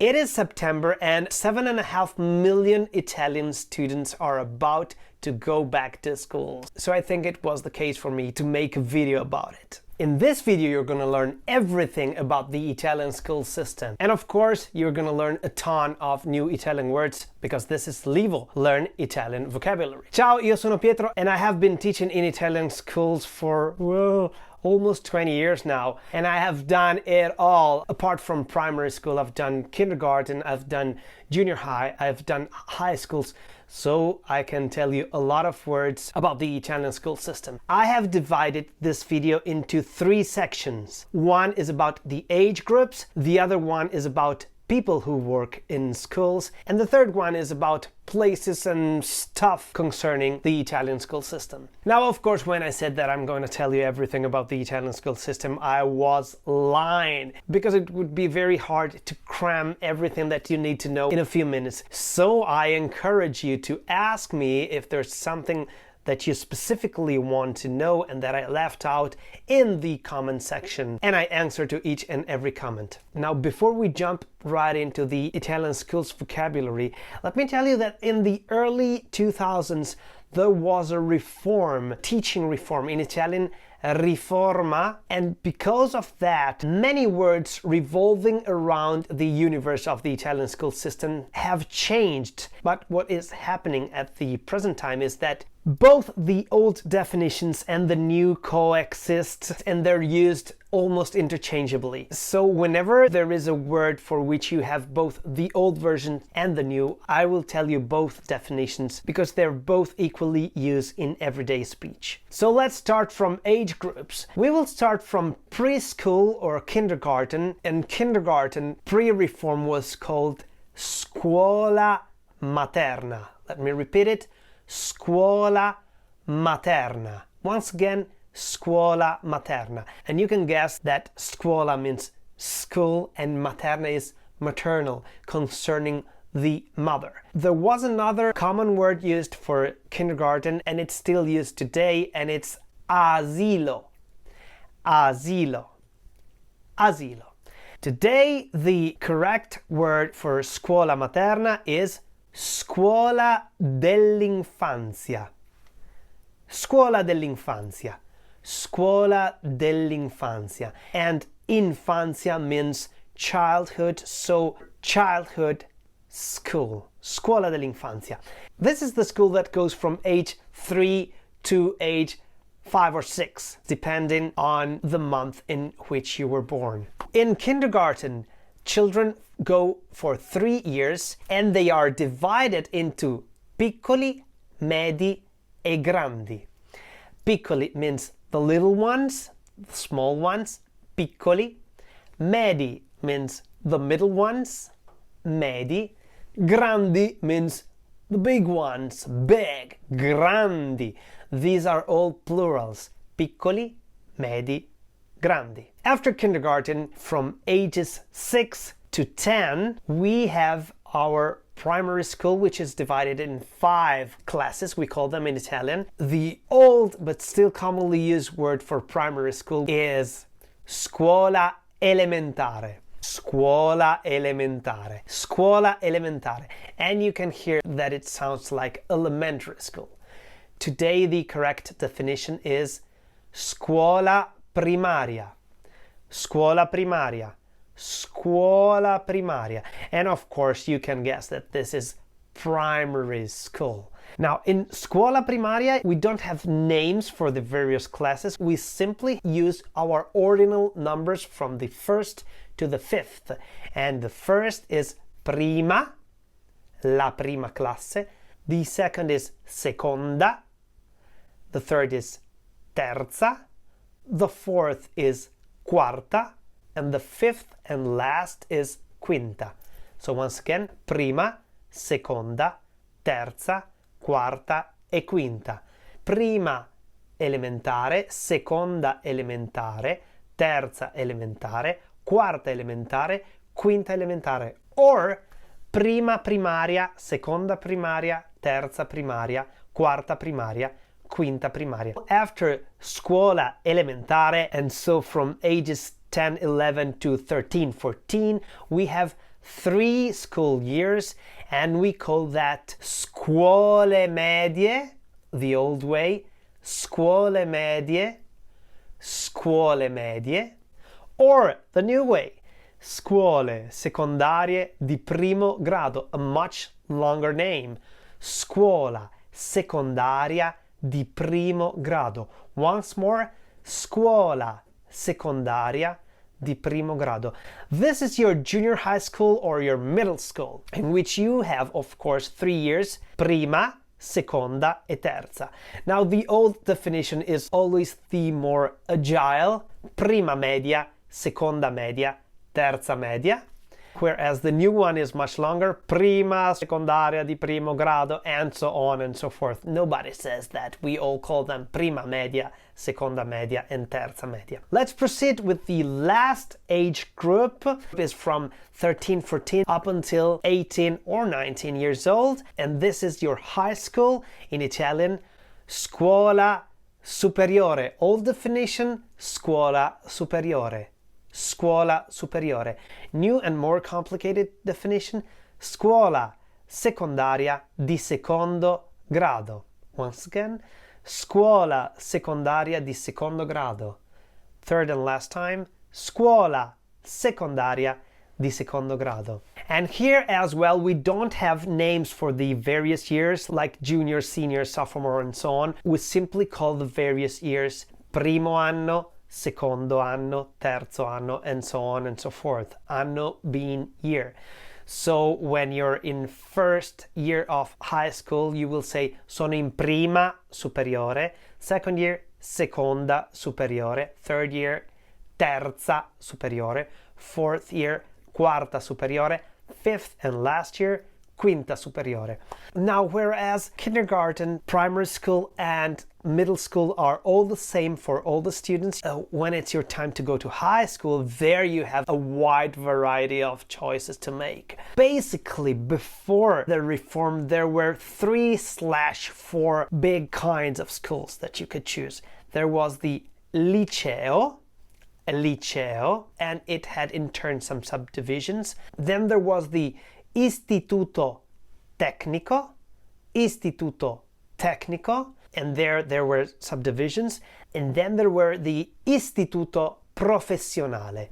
It is September and 7.5 million Italian students are about to go back to school. So I think it was the case for me to make a video about it. In this video, you're gonna learn everything about the Italian school system. And of course, you're gonna learn a ton of new Italian words because this is LIVO, Learn Italian Vocabulary. Ciao, io sono Pietro and I have been teaching in Italian schools for, well, almost 20 years now, and I have done it all. Apart from primary school, I've done kindergarten, I've done junior high, I've done high schools, so I can tell you a lot of words about the Italian school system. I have divided this video into 3 sections. One is about the age groups, the other one is about people who work in schools, and the third one is about places and stuff concerning the Italian school system. Now, of course, when I said that I'm going to tell you everything about the Italian school system, I was lying, because it would be very hard to cram everything that you need to know in a few minutes. So I encourage you to ask me if there's something that you specifically want to know and that I left out in the comment section, and I answer to each and every comment. Now, before we jump right into the Italian schools vocabulary, let me tell you that in the early 2000s there was a reform, teaching reform, in Italian riforma, and because of that, many words revolving around the universe of the Italian school system have changed. But what is happening at the present time is that both the old definitions and the new coexist, and they're used almost interchangeably. So whenever there is a word for which you have both the old version and the new, I will tell you both definitions because they're both equally used in everyday speech. So let's start from age groups. We will start from preschool or kindergarten. In kindergarten, pre-reform was called scuola materna. Let me repeat it. Scuola materna. Once again, scuola materna. And you can guess that scuola means school and materna is maternal, concerning the mother. There was another common word used for kindergarten, and it's still used today, and it's asilo. Asilo. Asilo. Today, the correct word for scuola materna is scuola dell'infanzia. Scuola dell'infanzia. Scuola dell'infanzia. And infanzia means childhood, so childhood school. Scuola dell'infanzia. This is the school that goes from age 3 to age 5 or 6, depending on the month in which you were born. In kindergarten, children go for 3 years and they are divided into piccoli, medi e grandi. Piccoli means the little ones, the small ones, piccoli. Medi means the middle ones, medi. Grandi means the big ones, big, grandi. These are all plurals, piccoli, medi, grandi. After kindergarten, from ages 6 to 10, we have our primary school, which is divided in 5 classes. We call them in Italian. The old but still commonly used word for primary school is scuola elementare. Scuola elementare. Scuola elementare. And you can hear that it sounds like elementary school. Today, the correct definition is scuola primaria. Scuola primaria. Scuola primaria. And of course, you can guess that this is primary school. Now, in scuola primaria, we don't have names for the various classes. We simply use our ordinal numbers from the 1st to the 5th. And the first is prima, la prima classe. The second is seconda. The third is terza. The fourth is quarta. And the 5th and last is quinta. So once again, prima, seconda, terza, quarta e quinta. Prima elementare, seconda elementare, terza elementare, quarta elementare, quinta elementare. Or prima primaria, seconda primaria, terza primaria, quarta primaria, quinta primaria. After scuola elementare, and so from ages 10, 11 to 13, 14, we have 3 school years, and we call that scuole medie, the old way, scuole medie, or the new way, scuole secondarie di primo grado, a much longer name, scuola secondaria di primo grado. Once more, scuola secondaria di primo grado. This is your junior high school or your middle school, in which you have, of course, 3 years, prima, seconda e terza. Now, the old definition is always the more agile, prima media, seconda media, terza media, whereas the new one is much longer, prima secondaria di primo grado, and so on and so forth. Nobody says that. We all call them prima media, seconda media, and terza media. Let's proceed with the last age group. It is from 13, 14 up until 18 or 19 years old, and this is your high school, in Italian, scuola superiore. Old definition, scuola superiore. Scuola superiore. New and more complicated definition, scuola secondaria di secondo grado. Once again, scuola secondaria di secondo grado. Third and last time, scuola secondaria di secondo grado. And here as well, we don't have names for the various years like junior, senior, sophomore, and so on. We simply call the various years primo anno, secondo anno, terzo anno, and so on and so forth. Anno being year. So when you're in first year of high school, you will say sono in prima superiore, second year seconda superiore, third year terza superiore, fourth year quarta superiore, fifth and last year quinta superiore. Now, whereas kindergarten, primary school, and middle school are all the same for all the students, when it's your time to go to high school, there you have a wide variety of choices to make. Basically, before the reform, there were 3/4 big kinds of schools that you could choose. There was the Liceo, and it had in turn some subdivisions. Then there was the Istituto, Tecnico, and there were subdivisions. And then there were the Istituto Professionale.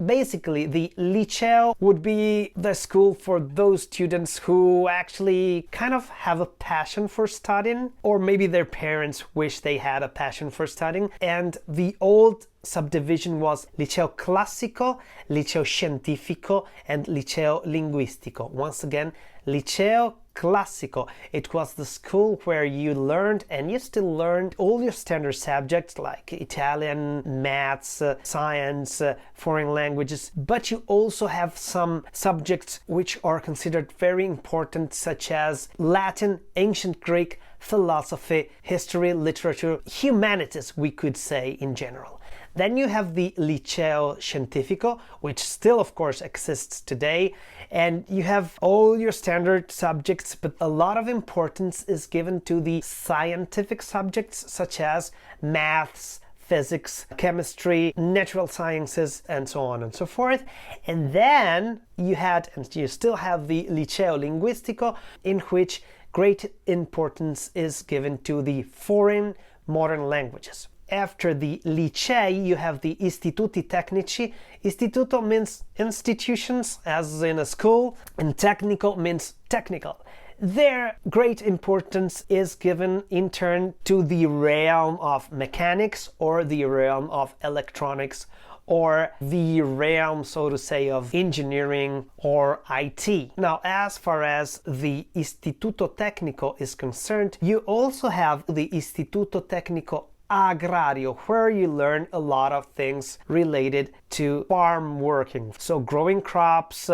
Basically, the Liceo would be the school for those students who actually kind of have a passion for studying, or maybe their parents wish they had a passion for studying. And the old subdivision was Liceo Classico, Liceo Scientifico, and Liceo Linguistico. Once again, Liceo Classico. It was the school where you learned, and you still learned, all your standard subjects like Italian, maths, science, foreign languages, but you also have some subjects which are considered very important, such as Latin, ancient Greek, philosophy, history, literature, humanities, we could say in general. Then you have the Liceo Scientifico, which still, of course, exists today. And you have all your standard subjects, but a lot of importance is given to the scientific subjects, such as maths, physics, chemistry, natural sciences, and so on and so forth. And then you had, and you still have, the Liceo Linguistico, in which great importance is given to the foreign modern languages. After the licei, you have the istituti tecnici. Istituto means institutions, as in a school, and tecnico means technical. Their great importance is given in turn to the realm of mechanics, or the realm of electronics, or the realm, so to say, of engineering or IT. Now, as far as the Istituto Tecnico is concerned, you also have the Istituto Tecnico Agrario, where you learn a lot of things related to farm working. So growing crops,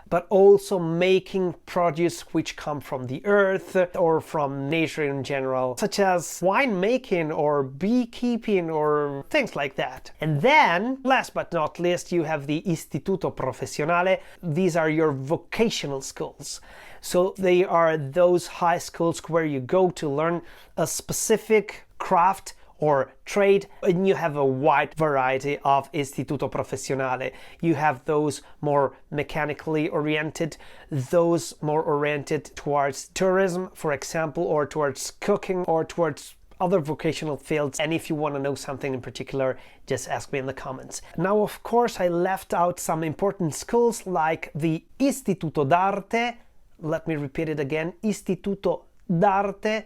but also making produce which come from the earth or from nature in general, such as wine making or beekeeping or things like that. And then, last but not least, you have the Istituto Professionale. These are your vocational schools. So they are those high schools where you go to learn a specific craft or trade, and you have a wide variety of Istituto Professionale. You have those more mechanically oriented, those more oriented towards tourism, for example, or towards cooking, or towards other vocational fields. And if you want to know something in particular, just ask me in the comments. Now, of course, I left out some important schools like the Istituto d'Arte. Let me repeat it again, Istituto d'Arte,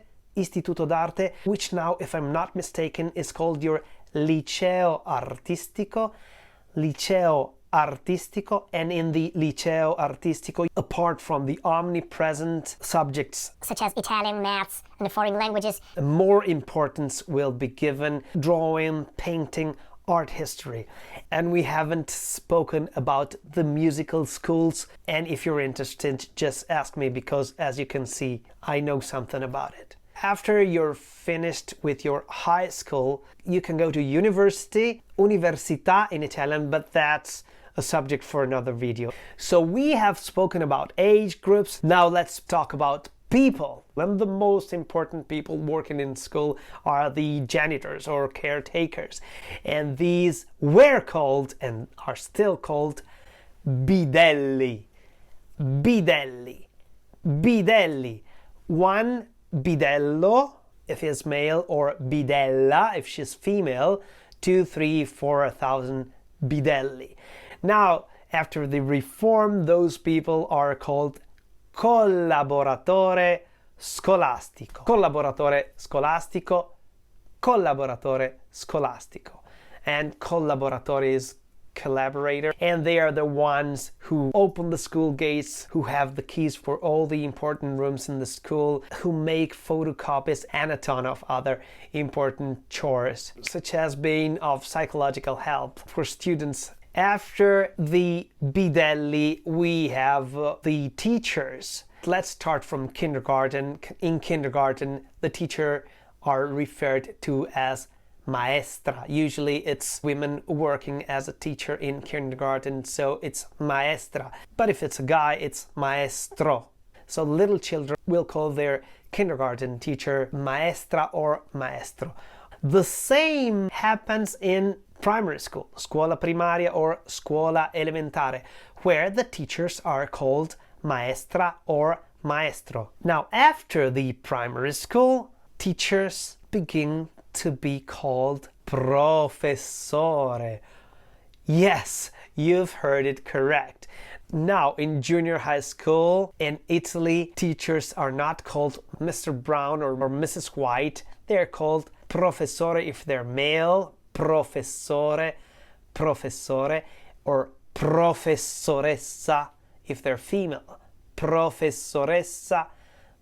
which now, if I'm not mistaken, is called your Liceo Artistico. And in the Liceo Artistico, apart from the omnipresent subjects such as Italian, maths, and the foreign languages, more importance will be given drawing, painting, art history. And we haven't spoken about the musical schools, and if you're interested, just ask me, because as you can see, I know something about it. After you're finished with your high school, you can go to university, università in Italian, but that's a subject for another video. So we have spoken about age groups. Now let's talk about people. And the most important people working in school are the janitors or caretakers. And these were called, and are still called, bidelli. One bidello if he's male, or bidella if she's female, 2, 3, 4,000 bidelli. Now, after the reform, those people are called collaboratore scolastico. Collaboratore scolastico. And collaboratore is collaborator, and they are the ones who open the school gates, who have the keys for all the important rooms in the school, who make photocopies and a ton of other important chores, such as being of psychological help for students. After the bidelli, we have the teachers. Let's start from kindergarten. In kindergarten, the teacher are referred to as maestra. Usually it's women working as a teacher in kindergarten, so it's maestra. But if it's a guy, it's maestro. So little children will call their kindergarten teacher maestra or maestro. The same happens in primary school, scuola primaria or scuola elementare, where the teachers are called maestra or maestro. Now, after the primary school, teachers begin to be called professore. Yes, you've heard it correct. Now, in junior high school in Italy, teachers are not called Mr. Brown or Mrs. White. They're called professore if they're male, professore, or professoressa if they're female, professoressa,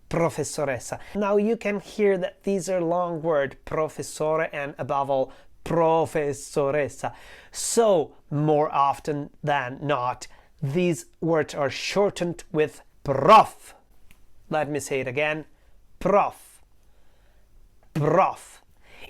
professoressa. Now you can hear that these are long words, professore and above all professoressa. So more often than not, these words are shortened with prof. Let me say it again, prof.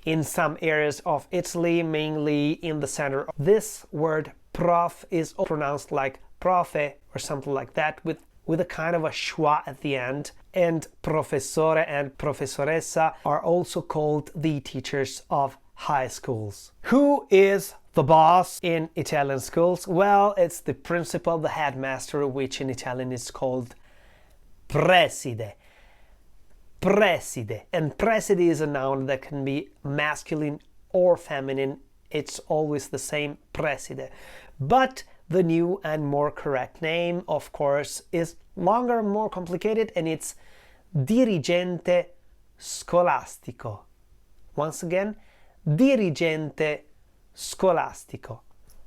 In some areas of Italy, mainly in the center, this word prof is pronounced like profe or something like that, with a kind of a schwa at the end. And professore and professoressa are also called the teachers of high schools. Who is the boss in Italian schools? Well, it's the principal, the headmaster, which in Italian is called preside. And preside is a noun that can be masculine or feminine. It's always the same, preside. But the new and more correct name, of course, is longer, more complicated, and it's dirigente scolastico. Once again, dirigente scolastico.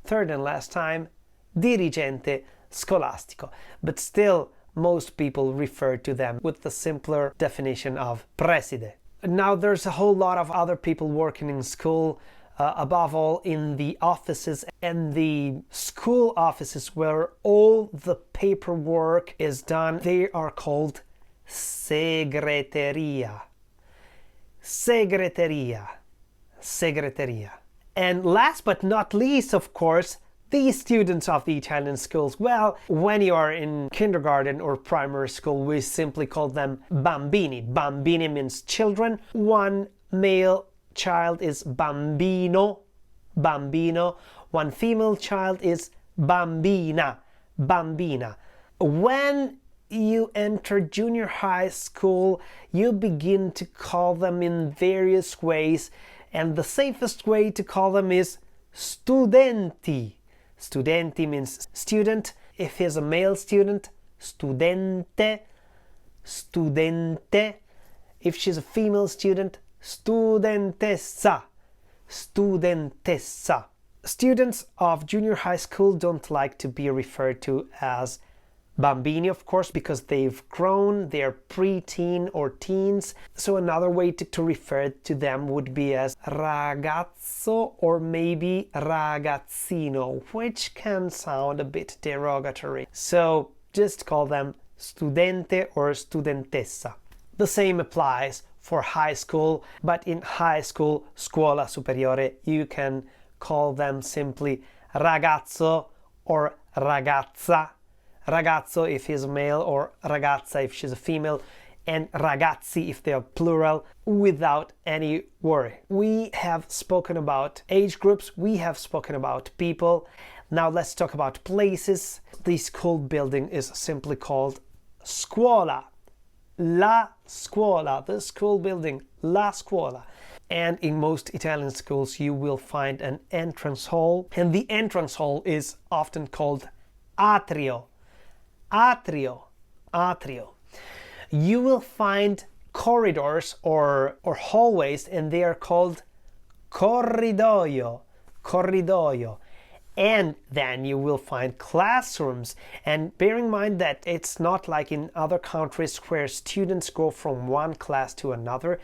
Third and last time, dirigente scolastico. But still, most people refer to them with the simpler definition of preside. Now, there's a whole lot of other people working in school, above all in the offices and the school offices where all the paperwork is done. They are called segreteria. And last but not least, of course, the students of the Italian schools. Well, when you are in kindergarten or primary school, we simply call them bambini. Bambini means children. One male child is bambino, bambino. One female child is bambina, bambina. When you enter junior high school, you begin to call them in various ways, and the safest way to call them is studenti. Studenti means student. If he's a male student, studente, studente. If she's a female student, studentessa, studentessa. Students of junior high school don't like to be referred to as bambini, of course, because they've grown, they're pre-teen or teens. So another way to refer to them would be as ragazzo or maybe ragazzino, which can sound a bit derogatory. So just call them studente or studentessa. The same applies for high school, but in high school, scuola superiore, you can call them simply ragazzo or ragazza. Ragazzo if he's a male, or ragazza if she's a female, and ragazzi if they are plural, without any worry. We have spoken about age groups, we have spoken about people. Now let's talk about places. The school building is simply called scuola. La scuola, the school building, la scuola. And in most Italian schools you will find an entrance hall, and the entrance hall is often called atrio. Atrio, atrio. You will find corridors or hallways, and they are called corridoio, corridoio. And then you will find classrooms. And bear in mind that it's not like in other countries where students go from one class to another.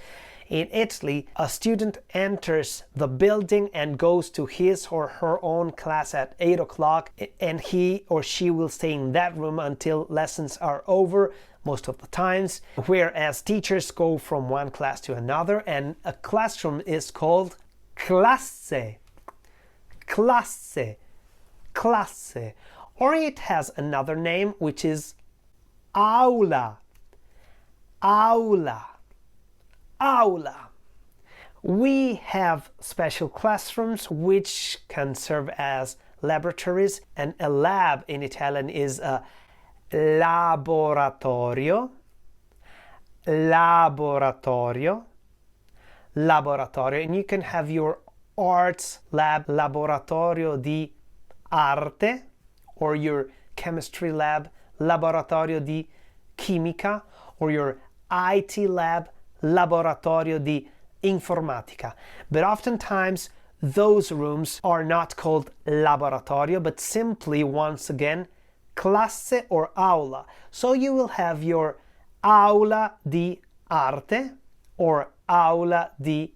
In Italy, a student enters the building and goes to his or her own class at 8 o'clock, and he or she will stay in that room until lessons are over, most of the times, whereas teachers go from one class to another, and a classroom is called classe, classe, classe. Or it has another name, which is aula, aula, aula. We have special classrooms which can serve as laboratories, and a lab in Italian is a laboratorio, laboratorio, laboratorio. And you can have your arts lab, laboratorio di arte, or your chemistry lab, laboratorio di chimica, or your IT lab, laboratorio di informatica. But oftentimes those rooms are not called laboratorio, but simply, once again, classe or aula. So you will have your aula di arte, or aula di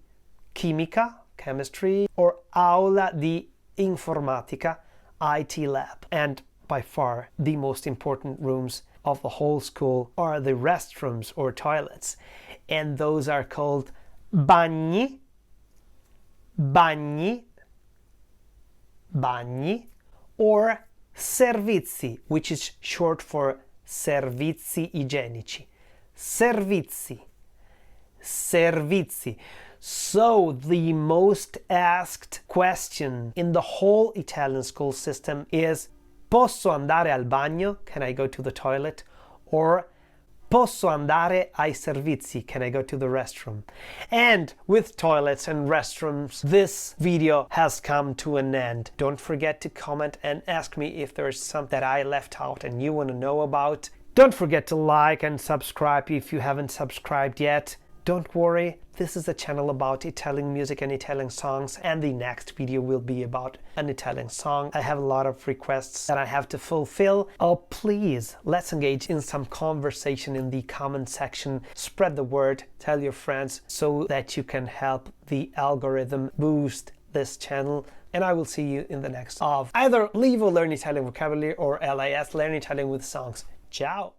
chimica, chemistry, or aula di informatica, IT lab. And by far the most important rooms of the whole school are the restrooms or toilets, and those are called bagni, bagni, bagni, or servizi, which is short for servizi igienici. Servizi, servizi. So the most asked question in the whole Italian school system is: posso andare al bagno? Can I go to the toilet? Or posso andare ai servizi? Can I go to the restroom? And with toilets and restrooms, this video has come to an end. Don't forget to comment and ask me if there's something that I left out and you want to know about. Don't forget to like and subscribe if you haven't subscribed yet. Don't worry, this is a channel about Italian music and Italian songs, and the next video will be about an Italian song. I have a lot of requests that I have to fulfill. Oh, please, let's engage in some conversation in the comment section. Spread the word, tell your friends, so that you can help the algorithm boost this channel. And I will see you in the next of either LIVO Learn Italian Vocabulary or LIS Learn Italian with Songs. Ciao!